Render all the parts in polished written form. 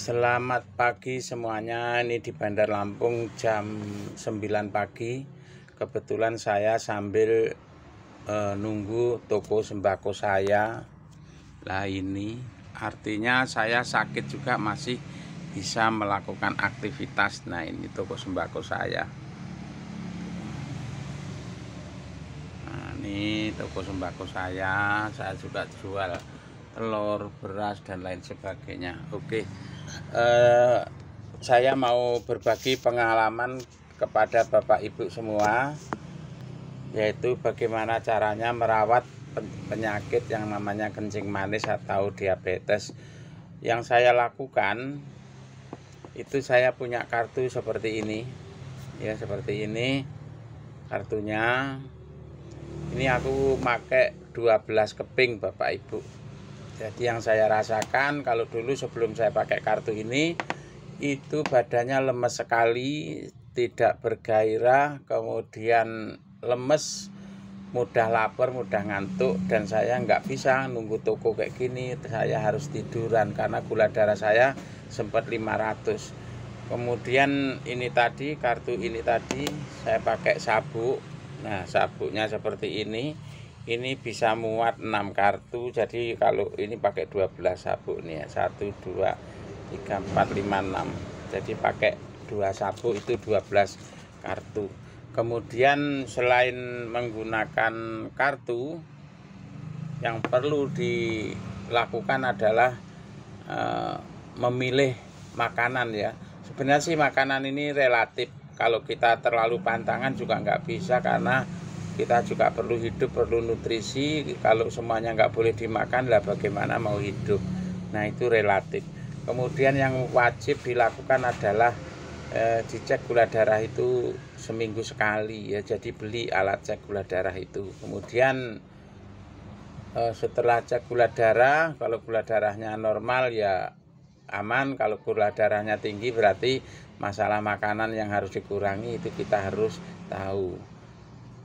Selamat pagi semuanya. Ini di Bandar Lampung jam 9 pagi. Kebetulan saya sambil nunggu toko sembako saya. Nah, ini artinya saya sakit juga masih bisa melakukan aktivitas. Nah, ini toko sembako saya. Nah, ini toko sembako saya juga jual telur, beras, dan lain sebagainya. Oke. Saya mau berbagi pengalaman kepada Bapak Ibu semua, yaitu bagaimana caranya merawat penyakit yang namanya kencing manis atau diabetes. Yang saya lakukan itu saya punya kartu seperti ini, ya, seperti ini kartunya. Ini aku pakai 12 keping Bapak Ibu. Jadi yang saya rasakan kalau dulu sebelum saya pakai kartu ini, itu badannya lemes sekali, tidak bergairah, kemudian lemes, mudah lapar, mudah ngantuk, dan saya nggak bisa nunggu toko kayak gini. Saya harus tiduran karena gula darah saya sempat 500. Kemudian ini tadi, kartu ini tadi saya pakai sabuk. Nah, sabuknya seperti ini bisa muat 6 kartu. Jadi kalau ini pakai 12 sabuk nih ya, 1 2 3 4 5 6. Jadi pakai 2 sabuk itu 12 kartu. Kemudian selain menggunakan kartu, yang perlu dilakukan adalah memilih makanan, ya. Sebenarnya sih makanan ini relatif. Kalau kita terlalu pantangan juga nggak bisa, karena kita juga perlu hidup, perlu nutrisi. Kalau semuanya nggak boleh dimakan, lah bagaimana mau hidup? Nah, itu relatif. Kemudian yang wajib dilakukan adalah dicek gula darah itu seminggu sekali, ya. Jadi beli alat cek gula darah itu. Kemudian setelah cek gula darah, kalau gula darahnya normal ya aman. Kalau gula darahnya tinggi berarti masalah makanan yang harus dikurangi, itu kita harus tahu.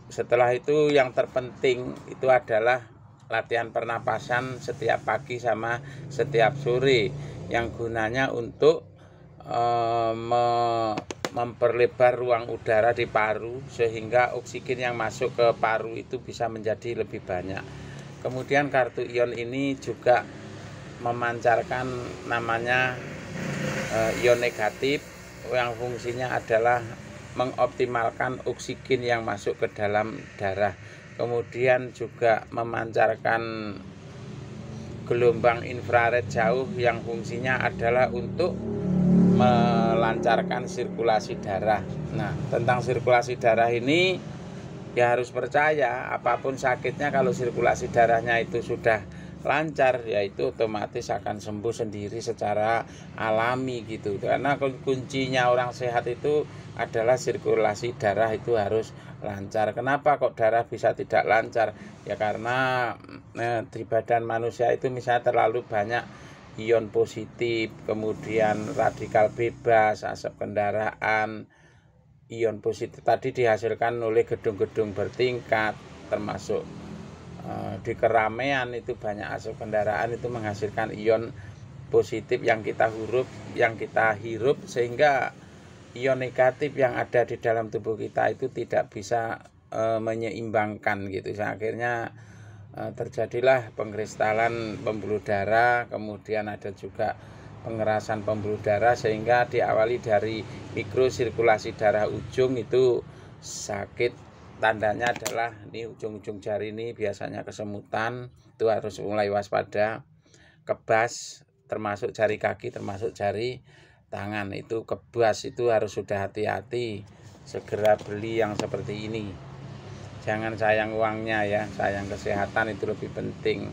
Setelah itu yang terpenting itu adalah latihan pernapasan setiap pagi sama setiap sore, yang gunanya untuk memperlebar ruang udara di paru, sehingga oksigen yang masuk ke paru itu bisa menjadi lebih banyak. Kemudian kartu ion ini juga memancarkan namanya ion negatif, yang fungsinya adalah mengoptimalkan oksigen yang masuk ke dalam darah. Kemudian juga memancarkan gelombang infrared jauh, yang fungsinya adalah untuk melancarkan sirkulasi darah. Nah, tentang sirkulasi darah ini ya harus percaya, apapun sakitnya kalau sirkulasi darahnya itu sudah lancar, yaitu otomatis akan sembuh sendiri secara alami gitu. Karena kuncinya orang sehat itu adalah sirkulasi darah itu harus lancar. Kenapa kok darah bisa tidak lancar? Ya karena di badan manusia itu misalnya terlalu banyak ion positif, kemudian radikal bebas, asap kendaraan. Ion positif tadi dihasilkan oleh gedung-gedung bertingkat, termasuk di keramaian itu banyak asap kendaraan, itu menghasilkan ion positif yang kita hirup, sehingga ion negatif yang ada di dalam tubuh kita itu tidak bisa menyeimbangkan gitu. Akhirnya terjadilah pengkristalan pembuluh darah, kemudian ada juga pengerasan pembuluh darah, sehingga diawali dari mikrosirkulasi darah ujung itu sakit. Tandanya adalah ini ujung-ujung jari ini biasanya kesemutan, itu harus mulai waspada. Kebas, termasuk jari kaki, termasuk jari tangan, itu kebas, itu harus sudah hati-hati. Segera beli yang seperti ini. Jangan sayang uangnya, ya, sayang kesehatan itu lebih penting,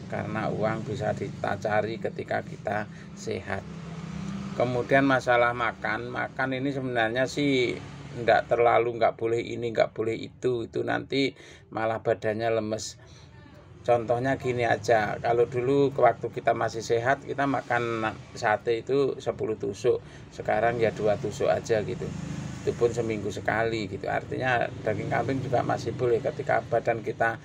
karena uang bisa kita cari ketika kita sehat. Kemudian masalah makan ini sebenarnya sih nggak boleh ini, nggak boleh itu nanti malah badannya lemes. Contohnya gini aja, kalau dulu waktu kita masih sehat, kita makan sate itu 10 tusuk, sekarang ya 2 tusuk aja gitu. Itu pun seminggu sekali gitu. Artinya daging kambing juga masih boleh ketika badan kita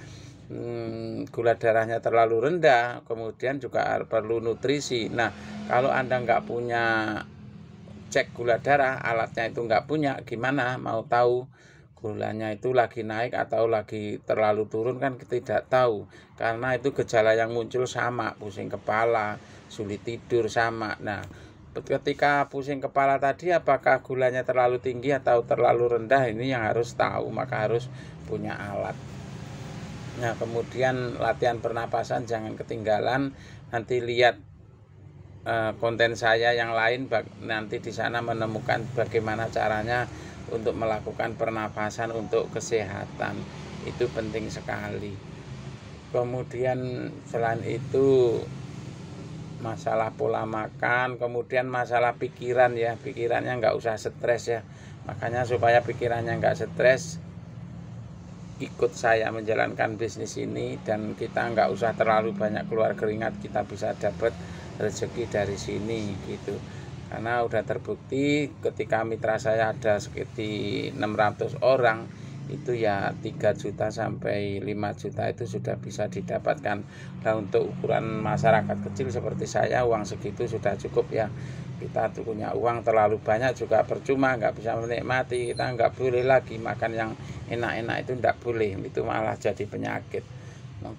gula darahnya terlalu rendah, kemudian juga perlu nutrisi. Nah, Kalau Anda nggak punya cek gula darah, alatnya itu nggak punya, gimana mau tahu gulanya itu lagi naik atau lagi terlalu turun? Kan kita tidak tahu, karena itu gejala yang muncul sama, pusing kepala, sulit tidur sama. Nah, ketika pusing kepala tadi, apakah gulanya terlalu tinggi atau terlalu rendah, ini yang harus tahu, maka harus punya alat. Nah, kemudian latihan pernapasan jangan ketinggalan, nanti lihat konten saya yang lain, nanti di sana menemukan bagaimana caranya untuk melakukan pernapasan untuk kesehatan. Itu penting sekali. Kemudian selain itu masalah pola makan, kemudian masalah pikiran ya, pikirannya nggak usah stres ya. Makanya supaya pikirannya nggak stres, ikut saya menjalankan bisnis ini, dan kita nggak usah terlalu banyak keluar keringat, kita bisa dapat rezeki dari sini gitu. Karena udah terbukti ketika mitra saya ada sekitar 600 orang, itu ya 3 juta sampai 5 juta itu sudah bisa didapatkan. Nah, untuk ukuran masyarakat kecil seperti saya, uang segitu sudah cukup ya. Kita tuh punya uang terlalu banyak juga percuma, nggak bisa menikmati. Kita nggak boleh lagi makan yang enak-enak, itu nggak boleh, itu malah jadi penyakit.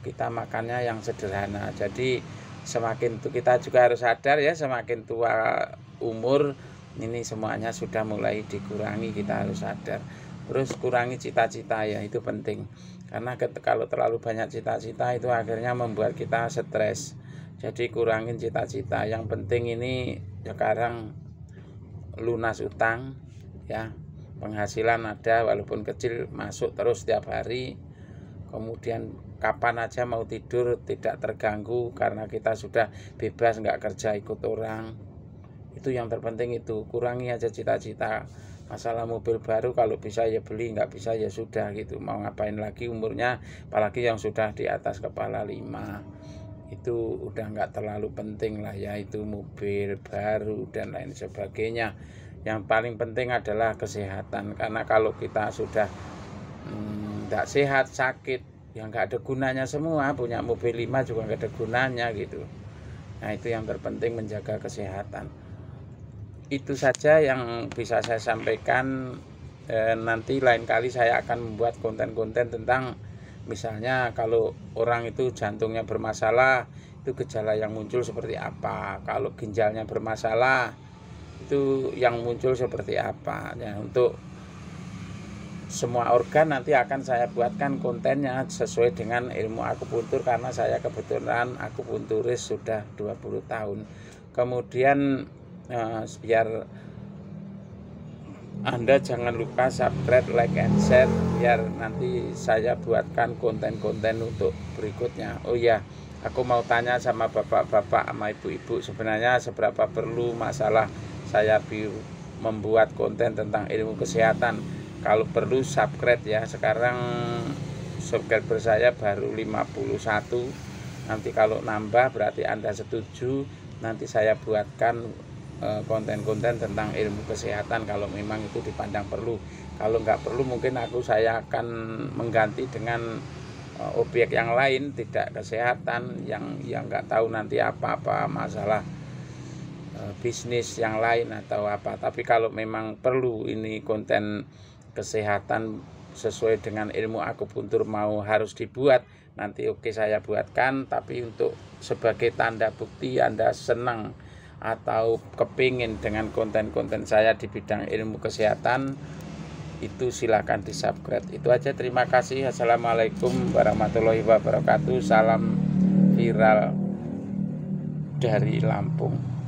Kita makannya yang sederhana. Jadi semakin itu kita juga harus sadar ya, semakin tua umur ini semuanya sudah mulai dikurangi, kita harus sadar. Terus kurangi cita-cita ya, itu penting, karena kalau terlalu banyak cita-cita itu akhirnya membuat kita stres. Jadi kurangin cita-cita. Yang penting ini sekarang lunas utang ya, penghasilan ada walaupun kecil, masuk terus setiap hari. Kemudian kapan aja mau tidur tidak terganggu karena kita sudah bebas, nggak kerja ikut orang. Itu yang terpenting, itu kurangi aja cita-cita. Masalah mobil baru kalau bisa ya beli, nggak bisa ya sudah gitu, mau ngapain lagi umurnya, apalagi yang sudah di atas kepala 5, itu udah nggak terlalu penting lah ya, itu mobil baru dan lain sebagainya. Yang paling penting adalah kesehatan, karena kalau kita sudah nggak sehat, sakit, yang nggak ada gunanya semua. Punya mobil 5 juga nggak ada gunanya gitu. Nah, itu yang terpenting, menjaga kesehatan. Itu saja yang bisa saya sampaikan. Nanti lain kali saya akan membuat konten-konten tentang misalnya kalau orang itu jantungnya bermasalah, itu gejala yang muncul seperti apa. Kalau ginjalnya bermasalah, itu yang muncul seperti apa. Ya, untuk semua organ nanti akan saya buatkan kontennya sesuai dengan ilmu akupuntur, karena saya kebetulan akupunturis sudah 20 tahun. Kemudian biar Anda jangan lupa subscribe, like, and share, biar nanti saya buatkan konten-konten untuk berikutnya. Oh ya, aku mau tanya sama bapak-bapak sama ibu-ibu, sebenarnya seberapa perlu masalah saya membuat konten tentang ilmu kesehatan? Kalau perlu subscribe ya, sekarang subscriber saya baru 51. Nanti kalau nambah berarti Anda setuju, nanti saya buatkan konten-konten tentang ilmu kesehatan kalau memang itu dipandang perlu. Kalau nggak perlu, mungkin saya akan mengganti dengan objek yang lain, tidak kesehatan, yang nggak tahu nanti apa-apa masalah bisnis yang lain atau apa. Tapi kalau memang perlu ini konten kesehatan sesuai dengan ilmu akupuntur mau harus dibuat, nanti oke saya buatkan. Tapi untuk sebagai tanda bukti Anda senang atau kepingin dengan konten-konten saya di bidang ilmu kesehatan, itu silakan di subscribe. Itu aja, terima kasih. Assalamualaikum warahmatullahi wabarakatuh. Salam viral dari Lampung.